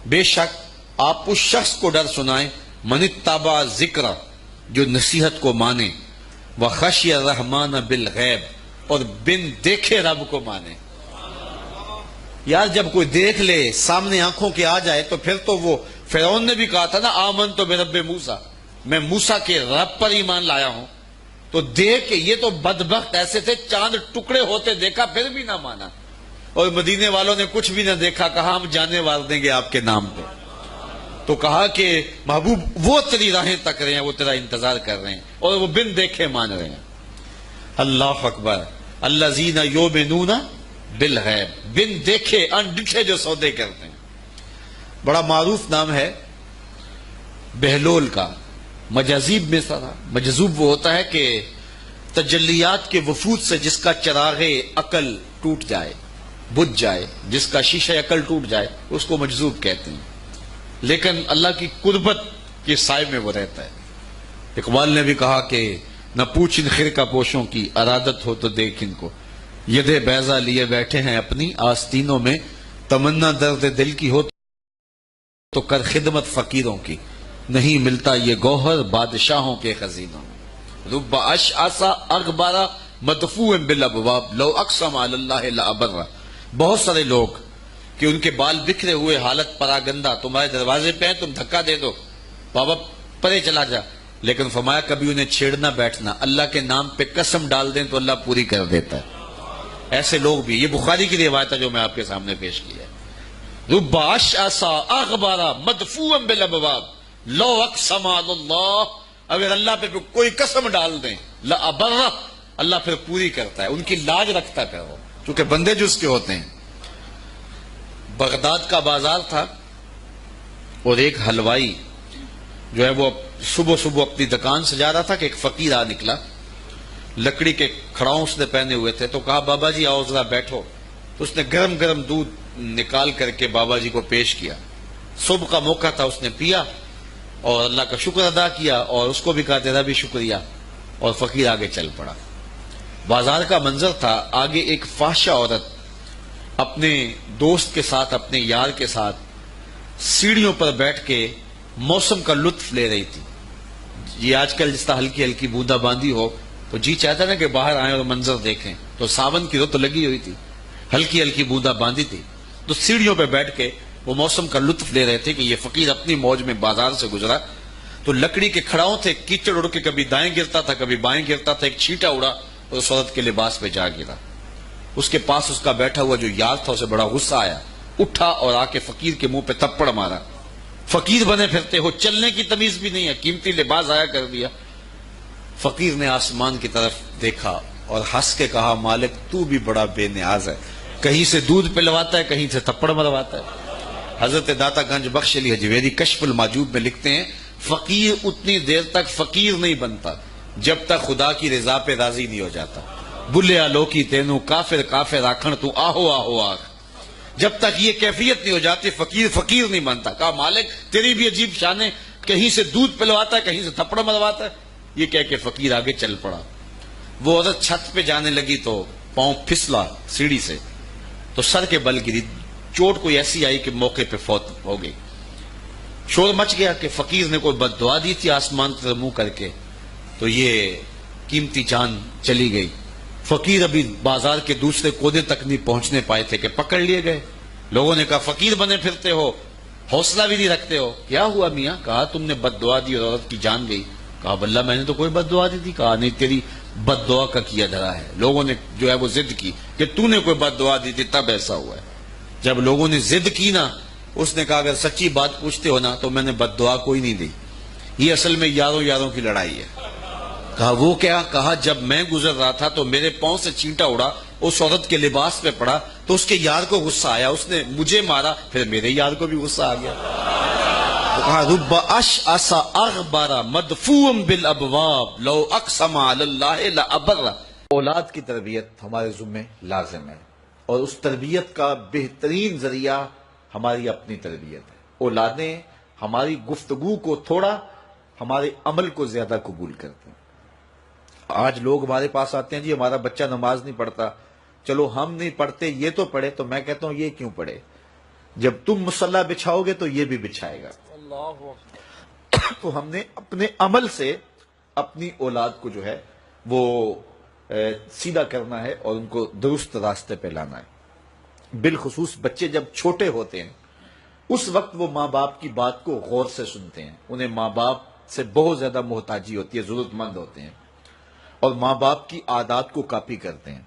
بے شک آپ اس شخص کو ڈر سنائیں من اتبع ذکر جو نصیحت کو مانے وخشی الرحمن بالغیب اور بن دیکھے رب کو مانے. یار جب کوئی دیکھ لے سامنے آنکھوں کے آ جائے تو پھر تو وہ فرعون نے بھی کہا تھا نا آمنت برب موسیٰ میں موسیٰ کے رب پر ایمان لایا ہوں. تو دیکھ کے یہ تو بدبخت ایسے تھے چاند ٹکڑے ہوتے دیکھا پھر بھی نہ مانا. اور مدینے والوں نے کچھ بھی نہ دیکھا کہا ہم جانے وار دیں گے آپ کے نام پہ. تو کہا کہ محبوب وہ تیری راہیں تک رہے ہیں وہ تیرا انتظار کر رہے ہیں اور وہ بن دیکھے مان رہے ہیں. اللہ اکبر. الذین یؤمنون بالغیب بن دیکھے انڈٹھے جو سودے کرتے ہیں. بڑا معروف نام ہے بہلول کا. مجاذیب میں تھا. مجذوب وہ ہوتا ہے کہ تجلیات کے وفود سے جس کا چراغ عقل ٹوٹ جائے بجھ جائے جس کا شیشہ عقل ٹوٹ جائے اس کو مجذوب کہتے ہیں. لیکن اللہ کی قربت کے سائے میں وہ رہتا ہے. اقبال نے بھی کہا کہ نہ پوچھ ان خرقہ پوشوں کی ارادت ہو تو دیکھ ان کو ید بیضا لیے بیٹھے ہیں اپنی آستینوں میں تمنا درد دل کی ہو تو کر خدمت فقیروں کی نہیں ملتا یہ گوہر بادشاہوں کے خزینوں میں. رب اشعث اغبر مدفوع بالابواب لو اقسم علی اللہ لابر. بہت سارے لوگ کہ ان کے بال بکھرے ہوئے حالت پراگندہ تمہارے دروازے پہ ہیں تم دھکا دے دو بابا پرے چلا جا. لیکن فرمایا کبھی انہیں چھیڑنا بیٹھنا اللہ کے نام پہ قسم ڈال دیں تو اللہ پوری کر دیتا ہے. ایسے لوگ بھی. یہ بخاری کی روایت ہے جو میں آپ کے سامنے پیش کی ہے. رب اشعث اغبر مدفوع بالابواب لو اقسم علی اللہ. اگر اللہ پہ کوئی قسم ڈال دیں لابر اللہ پھر پوری کرتا ہے. ان کی لاج رکھتا ہے وہ چونکہ بندے جو اس کے ہوتے ہیں. بغداد کا بازار تھا اور ایک حلوائی جو ہے وہ صبح صبح اپنی دکان سے جا رہا تھا کہ ایک فقیر آ نکلا. لکڑی کے کھڑاؤں اس نے پہنے ہوئے تھے. تو کہا بابا جی آؤ ذرا بیٹھو. تو اس نے گرم گرم دودھ نکال کر کے بابا جی کو پیش کیا. صبح کا موقع تھا اس نے پیا اور اللہ کا شکر ادا کیا اور اس کو بھی کہا تیرا بھی شکریہ اور فقیر آگے چل پڑا. بازار کا منظر تھا. آگے ایک فاحشہ عورت اپنے دوست کے ساتھ اپنے یار کے ساتھ سیڑھیوں پر بیٹھ کے موسم کا لطف لے رہی تھی. یہ آج کل جس طرح ہلکی ہلکی بوندا باندی ہو تو جی چاہتا نا کہ باہر آئیں اور منظر دیکھیں. تو ساون کی رت لگی ہوئی تھی ہلکی ہلکی بوندا باندی تھی. تو سیڑھیوں پہ بیٹھ کے وہ موسم کا لطف لے رہے تھے کہ یہ فقیر اپنی موج میں بازار سے گزرا. تو لکڑی کے کھڑاؤں تھے. کیچڑ اڑ کے کبھی دائیں گرتا تھا کبھی بائیں گرتا تھا. ایک چھینٹا اڑا اور اس عورت کے لباس پہ جا گرا. اس کے پاس اس کا بیٹھا ہوا جو یار تھا اسے بڑا غصہ آیا. اٹھا اور آ کے فقیر کے منہ پہ تھپڑ مارا. فقیر بنے پھرتے ہو چلنے کی تمیز بھی نہیں ہے قیمتی لباس آیا کر دیا. فقیر نے آسمان کی طرف دیکھا اور ہنس کے کہا مالک تو بھی بڑا بے نیاز ہے. کہیں سے دودھ پلواتا ہے کہیں سے تھپڑ مرواتا ہے. حضرت داتا گنج بخش علی حجویری کشف الماجوب میں لکھتے ہیں فقیر اتنی دیر تک فقیر نہیں بنتا جب تک خدا کی رضا پہ راضی نہیں ہو جاتا. بلیا لوکی تینو کافر کافر آکھن تو آہو آہو آکھ. جب تک یہ کیفیت نہیں ہو جاتی فقیر فقیر نہیں بنتا. کہا مالک تیری بھی عجیب شان ہے کہیں سے دودھ پلواتا ہے کہیں سے تھپڑ مرواتا ہے. یہ کہہ کے فقیر آگے چل پڑا. وہ عورت چھت پہ جانے لگی تو پاؤں پھسلا سیڑھی سے تو سر کے بل گری. چوٹ کوئی ایسی آئی کہ موقع پہ فوت ہو گئی. شور مچ گیا کہ فقیر نے کوئی بد دعا دی تھی آسمان سے منہ کر کے تو یہ قیمتی جان چلی گئی. فقیر ابھی بازار کے دوسرے کونے تک نہیں پہنچنے پائے تھے کہ پکڑ لیے گئے. لوگوں نے کہا فقیر بنے پھرتے ہو حوصلہ بھی نہیں رکھتے ہو. کیا ہوا میاں؟ کہا تم نے بد دعا دی اور عورت کی جان گئی. کہا بلّہ میں نے تو کوئی بد دعا دی تھی. کہا نہیں تیری بد دعا کا کیا دھرا ہے. لوگوں نے جو ہے وہ ضد کی کہ تو نے کوئی بد دعا دی تھی تب ایسا ہوا ہے. جب لوگوں نے ضد کی نا اس نے کہا اگر سچی بات پوچھتے ہو نا تو میں نے بد دعا کوئی نہیں دی. یہ اصل میں یاروں یاروں کی لڑائی ہے. کہا وہ کیا؟ کہا جب میں گزر رہا تھا تو میرے پاؤں سے چینٹا اڑا اس عورت کے لباس پہ پڑا تو اس کے یار کو غصہ آیا اس نے مجھے مارا پھر میرے یار کو بھی غصہ آ گیا. تو کہا رب اشعث اغبر مدفوع بالابواب لو اقسم علی اللہ لابر. اولاد کی تربیت ہمارے ذمہ لازم ہے اور اس تربیت کا بہترین ذریعہ ہماری اپنی تربیت ہے. اولادیں ہماری گفتگو کو تھوڑا ہمارے عمل کو زیادہ قبول کرتے ہیں. آج لوگ ہمارے پاس آتے ہیں جی ہمارا بچہ نماز نہیں پڑھتا. چلو ہم نہیں پڑھتے یہ تو پڑھے. تو میں کہتا ہوں یہ کیوں پڑھے؟ جب تم مصلی بچھاؤ گے تو یہ بھی بچھائے گا. تو ہم نے اپنے عمل سے اپنی اولاد کو جو ہے وہ سیدھا کرنا ہے اور ان کو درست راستے پہ لانا ہے. بالخصوص بچے جب چھوٹے ہوتے ہیں اس وقت وہ ماں باپ کی بات کو غور سے سنتے ہیں. انہیں ماں باپ سے بہت زیادہ محتاجی ہوتی ہے، ضرورت مند ہوتے ہیں اور ماں باپ کی عادات کو کاپی کرتے ہیں.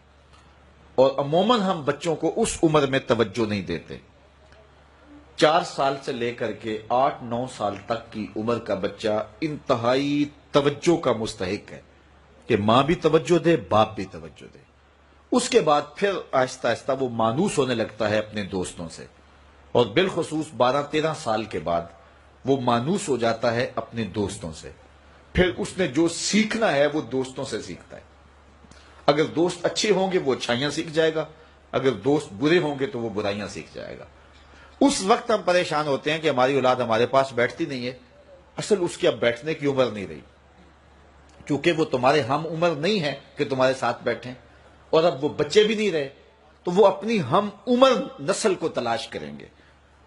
اور عموماً ہم بچوں کو اس عمر میں توجہ نہیں دیتے. 4 سال سے لے کر کے 8-9 سال تک کی عمر کا بچہ انتہائی توجہ کا مستحق ہے کہ ماں بھی توجہ دے، باپ بھی توجہ دے. اس کے بعد پھر آہستہ آہستہ وہ مانوس ہونے لگتا ہے اپنے دوستوں سے، اور بالخصوص 12-13 سال کے بعد وہ مانوس ہو جاتا ہے اپنے دوستوں سے. پھر اس نے جو سیکھنا ہے وہ دوستوں سے سیکھتا ہے. اگر دوست اچھے ہوں گے وہ اچھائیاں سیکھ جائے گا، اگر دوست برے ہوں گے تو وہ برائیاں سیکھ جائے گا. اس وقت ہم پریشان ہوتے ہیں کہ ہماری اولاد ہمارے پاس بیٹھتی نہیں ہے. اصل اس کی اب بیٹھنے کی عمر نہیں رہی، چونکہ وہ تمہارے ہم عمر نہیں ہے کہ تمہارے ساتھ بیٹھیں، اور اب وہ بچے بھی نہیں رہے تو وہ اپنی ہم عمر نسل کو تلاش کریں گے.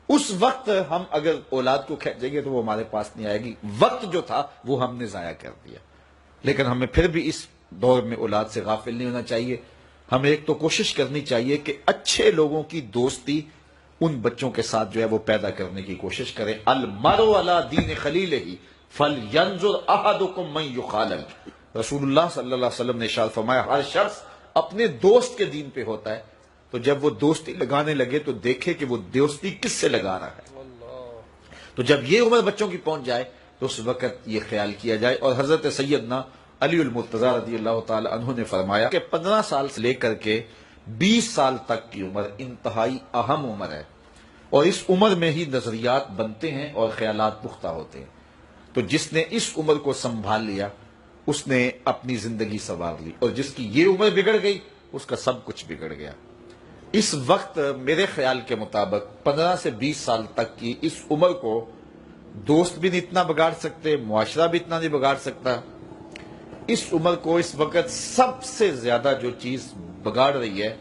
اس وقت ہم اگر اولاد کو کھینچیں گے تو وہ ہمارے پاس نہیں آئے گی. وقت جو تھا وہ ہم نے ضائع کر دیا. لیکن ہمیں پھر بھی اس دور میں اولاد سے غافل نہیں ہونا چاہیے. ہمیں ایک تو کوشش کرنی چاہیے کہ اچھے لوگوں کی دوستی ان بچوں کے ساتھ جو ہے وہ پیدا کرنے کی کوشش کریں. المرء علی دین خلیلہ فلینظر احدکم من یخالل. رسول اللہ صلی اللہ علیہ وسلم نے ارشاد فرمایا ہر شخص اپنے دوست کے دین پہ ہوتا ہے، تو جب وہ دوستی لگانے لگے تو دیکھے کہ وہ دوستی کس سے لگا رہا ہے. تو جب یہ عمر بچوں کی پہنچ جائے تو اس وقت یہ خیال کیا جائے. اور حضرت سیدنا علی المرتضیٰ رضی اللہ تعالی عنہ نے فرمایا کہ 15 سال سے لے کر کے 20 سال تک کی عمر انتہائی اہم عمر ہے، اور اس عمر میں ہی نظریات بنتے ہیں اور خیالات پختہ ہوتے ہیں. تو جس نے اس عمر کو سنبھال لیا اس نے اپنی زندگی سنوار لی، اور جس کی یہ عمر بگڑ گئی اس کا سب کچھ بگڑ گیا. اس وقت میرے خیال کے مطابق 15 سے 20 سال تک کی اس عمر کو دوست بھی نہیں اتنا بگاڑ سکتے، معاشرہ بھی اتنا نہیں بگاڑ سکتا. اس عمر کو اس وقت سب سے زیادہ جو چیز بگاڑ رہی ہے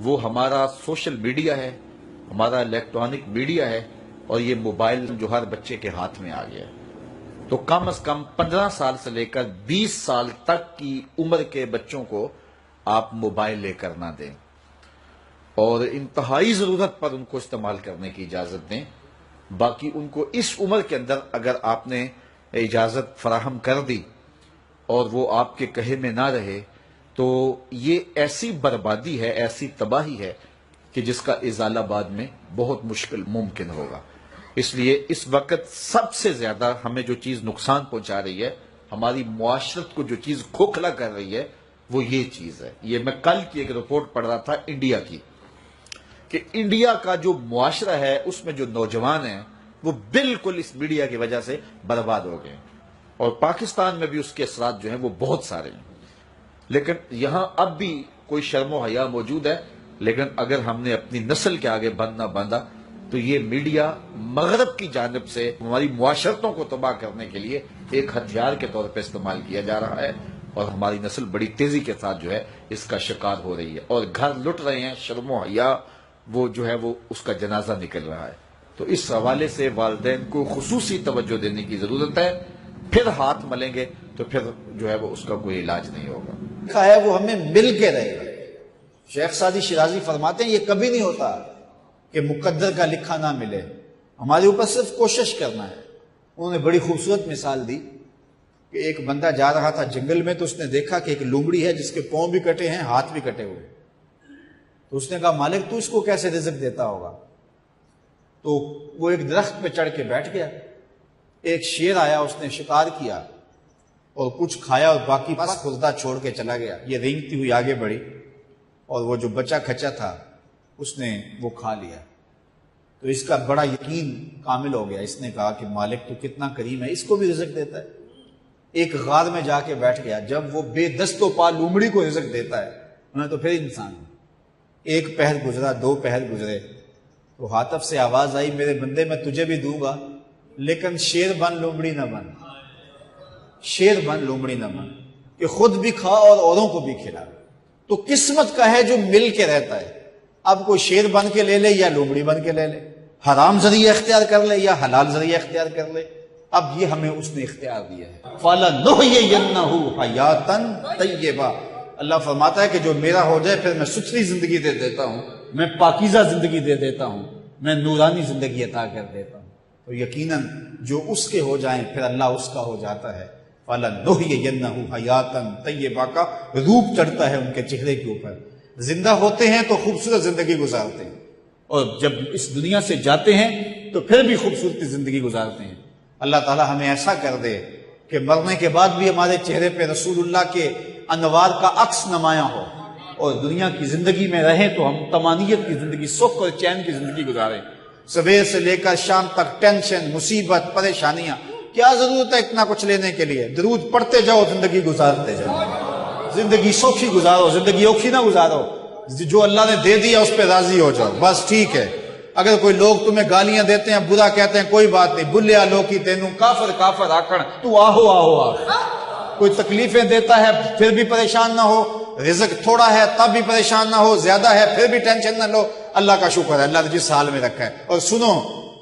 وہ ہمارا سوشل میڈیا ہے، ہمارا الیکٹرانک میڈیا ہے، اور یہ موبائل جو ہر بچے کے ہاتھ میں آ گیا ہے. تو کم از کم 15 سال سے لے کر 20 سال تک کی عمر کے بچوں کو آپ موبائل لے کر نہ دیں، اور انتہائی ضرورت پر ان کو استعمال کرنے کی اجازت دیں. باقی ان کو اس عمر کے اندر اگر آپ نے اجازت فراہم کر دی اور وہ آپ کے کہے میں نہ رہے تو یہ ایسی بربادی ہے، ایسی تباہی ہے کہ جس کا ازالہ بعد میں بہت مشکل ممکن ہوگا. اس لیے اس وقت سب سے زیادہ ہمیں جو چیز نقصان پہنچا رہی ہے، ہماری معاشرت کو جو چیز کھوکھلا کر رہی ہے وہ یہ چیز ہے. یہ میں کل کی ایک رپورٹ پڑھ رہا تھا انڈیا کی، کہ انڈیا کا جو معاشرہ ہے اس میں جو نوجوان ہیں وہ بالکل اس میڈیا کی وجہ سے برباد ہو گئے، اور پاکستان میں بھی اس کے اثرات جو ہیں وہ بہت سارے ہیں. لیکن یہاں اب بھی کوئی شرم و حیا موجود ہے، لیکن اگر ہم نے اپنی نسل کے آگے بند نہ باندھا تو یہ میڈیا مغرب کی جانب سے ہماری معاشرتوں کو تباہ کرنے کے لیے ایک ہتھیار کے طور پہ استعمال کیا جا رہا ہے، اور ہماری نسل بڑی تیزی کے ساتھ جو ہے اس کا شکار ہو رہی ہے، اور گھر لٹ رہے ہیں. شرم و حیا وہ جو ہے وہ اس کا جنازہ نکل رہا ہے. تو اس حوالے سے والدین کو خصوصی توجہ دینے کی ضرورت ہے. پھر ہاتھ ملیں گے تو پھر جو ہے وہ اس کا کوئی علاج نہیں ہوگا. لکھا ہے وہ ہمیں مل کے رہے گا. شیخ سعدی شیرازی فرماتے ہیں یہ کبھی نہیں ہوتا کہ مقدر کا لکھا نہ ملے، ہمارے اوپر صرف کوشش کرنا ہے. انہوں نے بڑی خوبصورت مثال دی کہ ایک بندہ جا رہا تھا جنگل میں تو اس نے دیکھا کہ ایک لومڑی ہے جس کے پاؤں بھی کٹے ہیں، ہاتھ بھی کٹے ہوئے. تو اس نے کہا مالک تو اس کو کیسے رزق دیتا ہوگا؟ تو وہ ایک درخت پہ چڑھ کے بیٹھ گیا. ایک شیر آیا، اس نے شکار کیا اور کچھ کھایا اور باقی بس خوردہ چھوڑ کے چلا گیا. یہ رینگتی ہوئی آگے بڑھی اور وہ جو بچا کھچا تھا اس نے وہ کھا لیا. تو اس کا بڑا یقین کامل ہو گیا. اس نے کہا کہ مالک تو کتنا کریم ہے، اس کو بھی رزق دیتا ہے. ایک غار میں جا کے بیٹھ گیا. جب وہ بے دست و پا لومڑی کو رزق دیتا ہے انہیں تو پھر انسان. ایک پہر گزرا، 2 پہر گزرے تو ہاتف سے آواز آئی میرے بندے میں تجھے بھی دوں گا لیکن شیر بن لومڑی نہ بن. شیر بن لومڑی نہ بن کہ خود بھی کھا اور اوروں کو بھی کھلا. تو قسمت کا ہے جو مل کے رہتا ہے. اب کوئی شیر بن کے لے لے یا لومڑی بن کے لے لے. حرام ذریعہ اختیار کر لے یا حلال ذریعہ اختیار کر لے، اب یہ ہمیں اس نے اختیار دیا ہے۔ فَلَنُحْيِيَنَّهُ حَيَاتًا طَيِّبَةً، اللہ فرماتا ہے کہ جو میرا ہو جائے پھر میں ستھری زندگی دے دیتا ہوں، میں پاکیزہ زندگی دے دیتا ہوں، میں نورانی زندگی عطا کر دیتا ہوں۔ تو یقیناً جو اس کے ہو جائیں پھر اللہ اس کا ہو جاتا ہے۔ فَلَنُحْيِيَنَّهُ حَيَاتًا طَيِّبَةً کا روپ چڑھتا ہے ان کے چہرے کے اوپر، زندہ ہوتے ہیں تو خوبصورت زندگی گزارتے ہیں، اور جب اس دنیا سے جاتے ہیں تو پھر بھی خوبصورت زندگی گزارتے ہیں۔ اللہ تعالی ہمیں ایسا کر دے کہ مرنے کے بعد بھی ہمارے چہرے پہ رسول اللہ کے انوار کا عکس نمایاں ہو، اور دنیا کی زندگی میں رہیں تو ہم طمانیت کی زندگی، سکھ اور چین کی زندگی گزاریں۔ صبح سے لے کر شام تک ٹینشن، مصیبت، پریشانیاں، کیا ضرورت ہے اتنا کچھ لینے کے لیے؟ درود پڑھتے جاؤ، زندگی گزارتے جاؤ، زندگی سوکھی گزارو، زندگی اوکھی نہ گزارو، جو اللہ نے دے دیا اس پہ راضی ہو جاؤ، بس ٹھیک ہے۔ اگر کوئی لوگ تمہیں گالیاں دیتے ہیں، برا کہتے ہیں، کوئی بات نہیں، بلیا لوکی تینوں کافر کافر آکھن، تو آہو آہو آہ۔ کوئی تکلیفیں دیتا ہے پھر بھی پریشان نہ ہو، رزق تھوڑا ہے تب بھی پریشان نہ ہو، زیادہ ہے پھر بھی ٹینشن نہ لو، اللہ کا شکر ہے، اللہ نے جس حال میں رکھا ہے۔ اور سنو،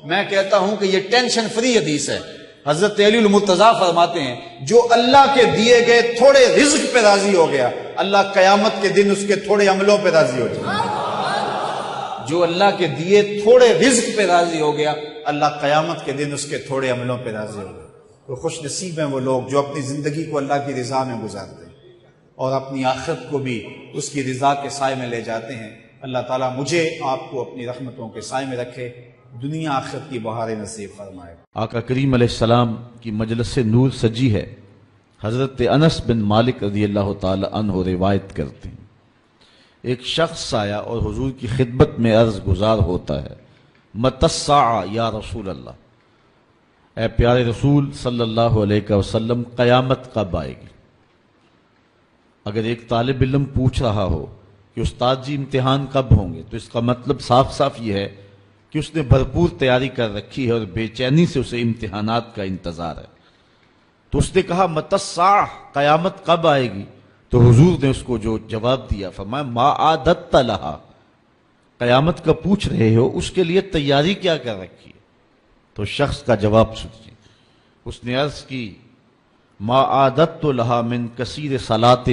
میں کہتا ہوں کہ یہ ٹینشن فری حدیث ہے۔ حضرت علی المرتضیٰ فرماتے ہیں جو اللہ کے دیے گئے تھوڑے رزق پہ راضی ہو گیا، اللہ قیامت کے دن اس کے تھوڑے عملوں پہ راضی ہو جائے۔ جو اللہ کے دیے تھوڑے رزق پہ راضی ہو گیا، اللہ قیامت کے دن اس کے تھوڑے عملوں پہ راضی ہو گیا۔ تو خوش نصیب ہیں وہ لوگ جو اپنی زندگی کو اللہ کی رضا میں گزارتے ہیں اور اپنی آخرت کو بھی اس کی رضا کے سائے میں لے جاتے ہیں۔ اللہ تعالیٰ مجھے آپ کو اپنی رحمتوں کے سائے میں رکھے، دنیا آخرت کی بہاریں نصیب فرمائے۔ آقا کریم علیہ السلام کی مجلس نور سجی ہے۔ حضرت انس بن مالک رضی اللہ تعالی عنہ روایت کرتے ہیں، ایک شخص آیا اور حضور کی خدمت میں عرض گزار ہوتا ہے، متی الساعہ یا رسول اللہ، اے پیارے رسول صلی اللہ علیہ وسلم، قیامت کب آئے گی؟ اگر ایک طالب علم پوچھ رہا ہو کہ استاد جی امتحان کب ہوں گے، تو اس کا مطلب صاف صاف یہ ہے کہ اس نے بھرپور تیاری کر رکھی ہے اور بے چینی سے اسے امتحانات کا انتظار ہے۔ تو اس نے کہا متی الساعہ، قیامت کب آئے گی؟ تو حضور نے اس کو جو جواب دیا، فرمایا ما عادت لہا، قیامت کا پوچھ رہے ہو، اس کے لیے تیاری کیا کر رکھی ہے؟ تو شخص کا جواب سنیے، اس نے عرض کی ما عادت لہا من کثیر صلاۃ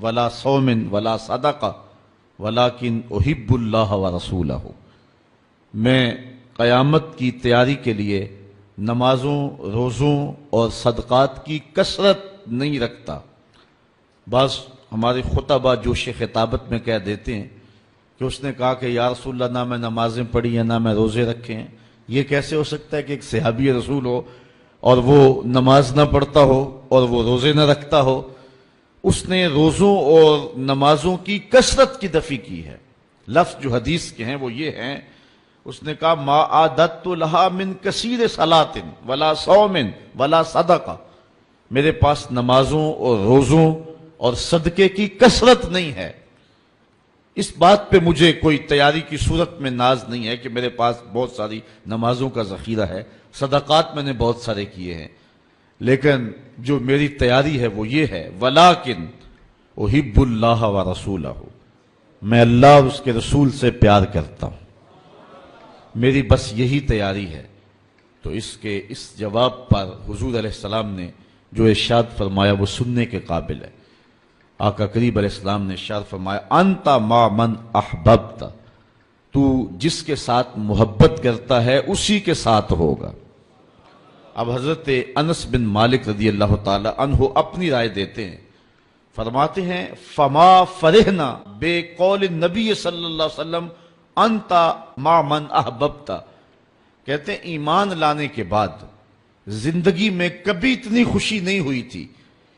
ولا صوم ولا صدقہ ولکن احب اللہ ورسولہ، میں قیامت کی تیاری کے لیے نمازوں، روزوں اور صدقات کی کثرت نہیں رکھتا۔ بعض ہمارے خطبہ جوش خطابت میں کہہ دیتے ہیں کہ اس نے کہا کہ یا رسول اللہ، نہ میں نمازیں پڑھی ہیں نہ میں روزے رکھے ہیں۔ یہ کیسے ہو سکتا ہے کہ ایک صحابی رسول ہو اور وہ نماز نہ پڑھتا ہو اور وہ روزے نہ رکھتا ہو؟ اس نے روزوں اور نمازوں کی کثرت کی دفع کی ہے۔ لفظ جو حدیث کے ہیں وہ یہ ہیں، اس نے کہا ما عادت لہا من کثیر صلاۃ ولا صوم ولا صدقہ، میرے پاس نمازوں اور روزوں اور صدقے کی کثرت نہیں ہے۔ اس بات پہ مجھے کوئی تیاری کی صورت میں ناز نہیں ہے کہ میرے پاس بہت ساری نمازوں کا ذخیرہ ہے، صدقات میں نے بہت سارے کیے ہیں، لیکن جو میری تیاری ہے وہ یہ ہے ولیکن احب اللہ ورسولہ، میں اللہ اور اس کے رسول سے پیار کرتا ہوں، میری بس یہی تیاری ہے۔ تو اس جواب پر حضور علیہ السلام نے جو ارشاد فرمایا وہ سننے کے قابل ہے۔ آقا کریم علیہ السلام نے ارشاد فرمایا انت مع من احببت، تو جس کے ساتھ محبت کرتا ہے اسی کے ساتھ ہوگا۔ اب حضرت انس بن مالک رضی اللہ تعالی عنہ اپنی رائے دیتے ہیں، فرماتے ہیں فما فرحنا بے قول النبی صلی اللہ علیہ وسلم انت مع من احببت، کہتے ہیں ایمان لانے کے بعد زندگی میں کبھی اتنی خوشی نہیں ہوئی تھی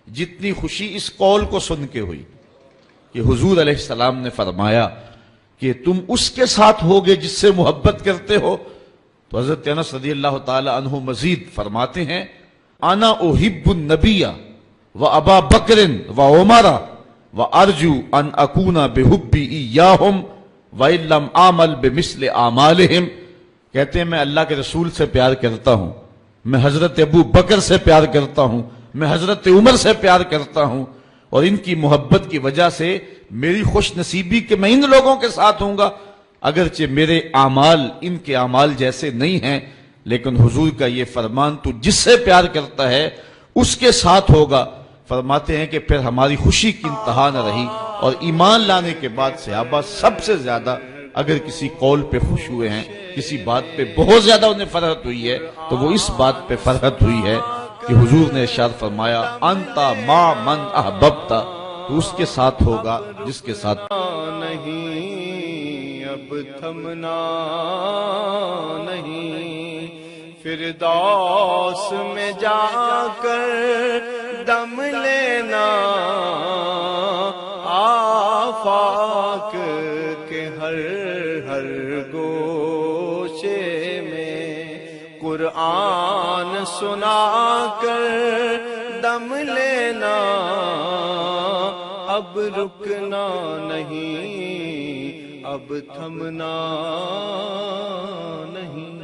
جتنی خوشی اس قول کو سن کے ہوئی کہ حضور علیہ السلام نے فرمایا کہ تم اس کے ساتھ ہوگے جس سے محبت کرتے ہو۔ تو حضرت انس رضی اللہ تعالی عنہ مزید فرماتے ہیں انا احب النبی و ابا بکر و عمر و ارجو ان اکون بحبی ایاہم و ان لم اعمل بمثل اعمالہم، کہتے ہیں میں اللہ کے رسول سے پیار کرتا ہوں، میں حضرت ابو بکر سے پیار کرتا ہوں، میں حضرت عمر سے پیار کرتا ہوں، اور ان کی محبت کی وجہ سے میری خوش نصیبی کہ میں ان لوگوں کے ساتھ ہوں گا اگرچہ میرے اعمال ان کے اعمال جیسے نہیں ہیں، لیکن حضور کا یہ فرمان تو جس سے پیار کرتا ہے اس کے ساتھ ہوگا۔ فرماتے ہیں کہ پھر ہماری خوشی کی انتہا نہ رہی، اور ایمان لانے کے بعد صحابہ سب سے زیادہ اگر کسی قول پہ خوش ہوئے ہیں، کسی بات پہ بہت زیادہ انہیں فرحت ہوئی ہے، تو وہ اس بات پہ فرحت ہوئی ہے کہ حضور نے ارشاد فرمایا انتا ما من احببتا، تو اس کے ساتھ ہوگا جس کے ساتھ نہیں اب تھمنا نہیں، فردوس میں جا کر دم لینا، آفاق کے ہر ہر گوشے میں قرآن سنا کر دم لینا، اب رکنا نہیں اب تھمنا نہیں۔